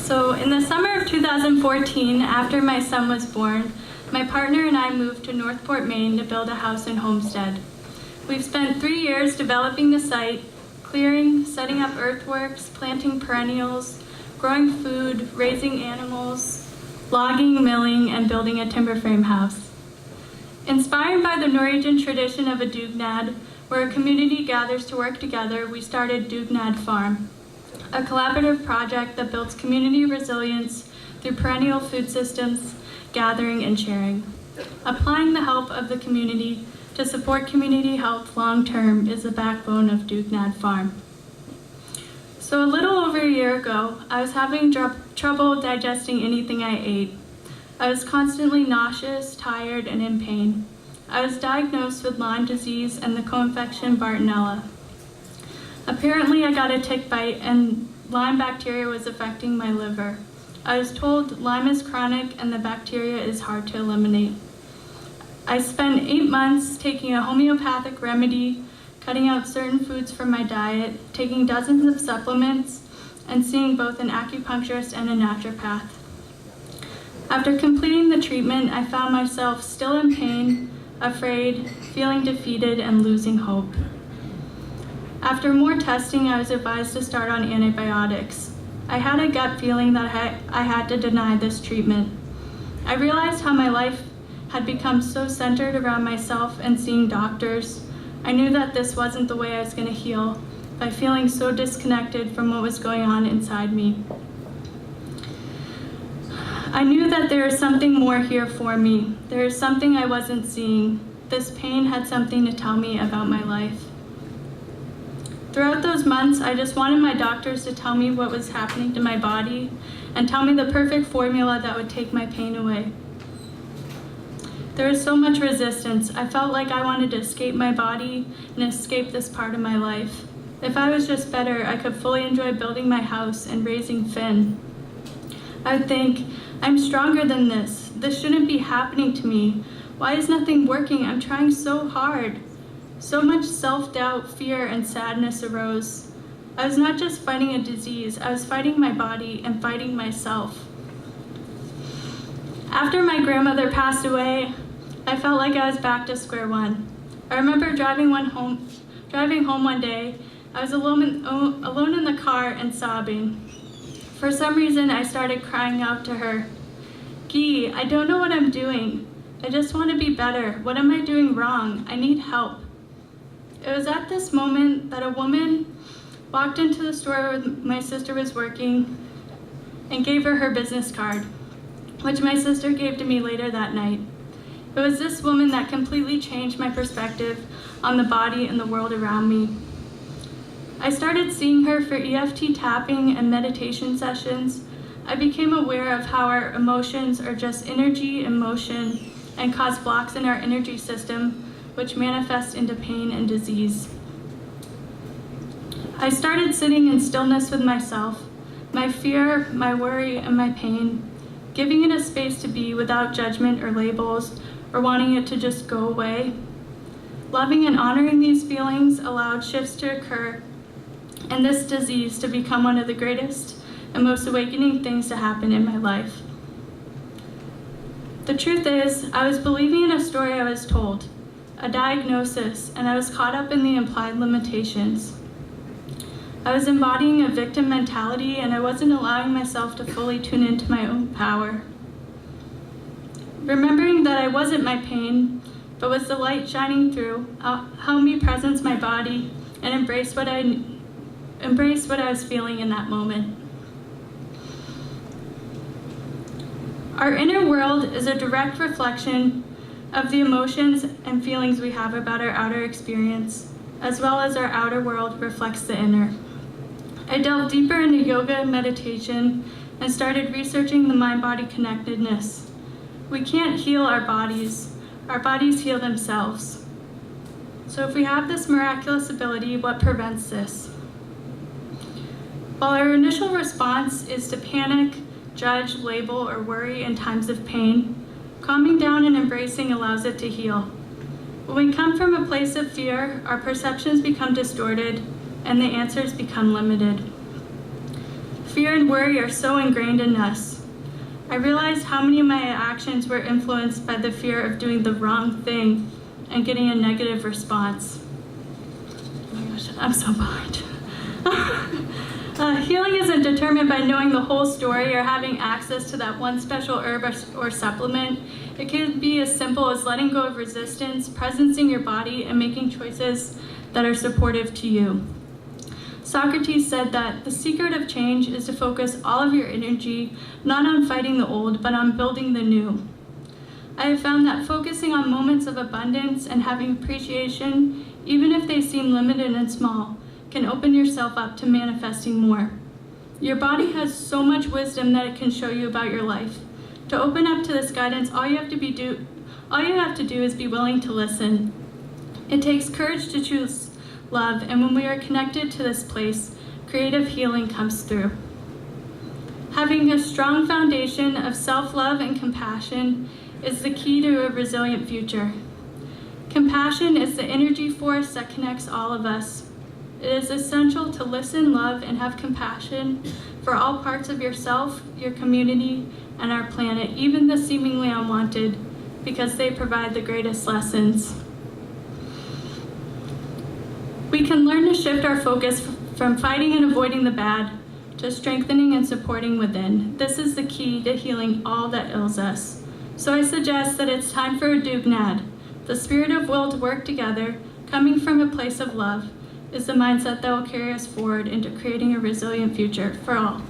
So in the summer of 2014, after my son was born, my partner and I moved to Northport, Maine to build a house and homestead. We've spent 3 years developing the site, clearing, setting up earthworks, planting perennials, growing food, raising animals, logging, milling, and building a timber frame house. Inspired by the Norwegian tradition of a dugnad, where a community gathers to work together, we started Dugnad Farm, a collaborative project that builds community resilience through perennial food systems, gathering, and sharing. Applying the help of the community to support community health long-term is the backbone of Dugnad Farm. So a little over a year ago, I was having trouble digesting anything I ate. I was constantly nauseous, tired, and in pain. I was diagnosed with Lyme disease and the co-infection Bartonella. Apparently, I got a tick bite and Lyme bacteria was affecting my liver. I was told Lyme is chronic and the bacteria is hard to eliminate. I spent 8 months taking a homeopathic remedy, cutting out certain foods from my diet, taking dozens of supplements, and seeing both an acupuncturist and a naturopath. After completing the treatment, I found myself still in pain, afraid, feeling defeated, and losing hope. After more testing, I was advised to start on antibiotics. I had a gut feeling that I had to deny this treatment. I realized how my life had become so centered around myself and seeing doctors. I knew that this wasn't the way I was going to heal, by feeling so disconnected from what was going on inside me. I knew that there is something more here for me. There is something I wasn't seeing. This pain had something to tell me about my life. Throughout those months, I just wanted my doctors to tell me what was happening to my body and tell me the perfect formula that would take my pain away. There was so much resistance. I felt like I wanted to escape my body and escape this part of my life. If I was just better, I could fully enjoy building my house and raising Finn. I would think, I'm stronger than this. This shouldn't be happening to me. Why is nothing working? I'm trying so hard. So much self-doubt, fear, and sadness arose. I was not just fighting a disease, I was fighting my body and fighting myself. After my grandmother passed away, I felt like I was back to square one. I remember driving home one day. I was alone in the car and sobbing. For some reason, I started crying out to her. Guy, I don't know what I'm doing. I just want to be better. What am I doing wrong? I need help. It was at this moment that a woman walked into the store where my sister was working and gave her business card, which my sister gave to me later that night. It was this woman that completely changed my perspective on the body and the world around me. I started seeing her for EFT tapping and meditation sessions. I became aware of how our emotions are just energy in motion and cause blocks in our energy system, which manifest into pain and disease. I started sitting in stillness with myself, my fear, my worry, and my pain, giving it a space to be without judgment or labels, or wanting it to just go away. Loving and honoring these feelings allowed shifts to occur, and this disease to become one of the greatest and most awakening things to happen in my life. The truth is, I was believing in a story I was told, a diagnosis, and I was caught up in the implied limitations. I was embodying a victim mentality, and I wasn't allowing myself to fully tune into my own power. Remembering that I wasn't my pain, but was the light shining through, helped me presence my body and embrace what I was feeling in that moment. Our inner world is a direct reflection of the emotions and feelings we have about our outer experience, as well as our outer world reflects the inner. I delved deeper into yoga and meditation and started researching the mind-body connectedness. We can't heal our bodies heal themselves. So if we have this miraculous ability, what prevents this? While our initial response is to panic, judge, label, or worry in times of pain, calming down and embracing allows it to heal. When we come from a place of fear, our perceptions become distorted and the answers become limited. Fear and worry are so ingrained in us. I realized how many of my actions were influenced by the fear of doing the wrong thing and getting a negative response. Oh my gosh, I'm so behind. Healing isn't determined by knowing the whole story or having access to that one special herb or supplement. It can be as simple as letting go of resistance, presencing your body, and making choices that are supportive to you. Socrates said that the secret of change is to focus all of your energy not on fighting the old, but on building the new. I have found that focusing on moments of abundance and having appreciation, even if they seem limited and small, can open yourself up to manifesting more. Your body has so much wisdom that it can show you about your life. To open up to this guidance, all you have to do is be willing to listen. It takes courage to choose love, and when we are connected to this place, creative healing comes through. Having a strong foundation of self-love and compassion is the key to a resilient future. Compassion is the energy force that connects all of us. It is essential to listen, love, and have compassion for all parts of yourself, your community, and our planet, even the seemingly unwanted, because they provide the greatest lessons. We can learn to shift our focus from fighting and avoiding the bad to strengthening and supporting within. This is the key to healing all that ails us. So I suggest that it's time for a dugnad. The spirit of will to work together, coming from a place of love, is the mindset that will carry us forward into creating a resilient future for all.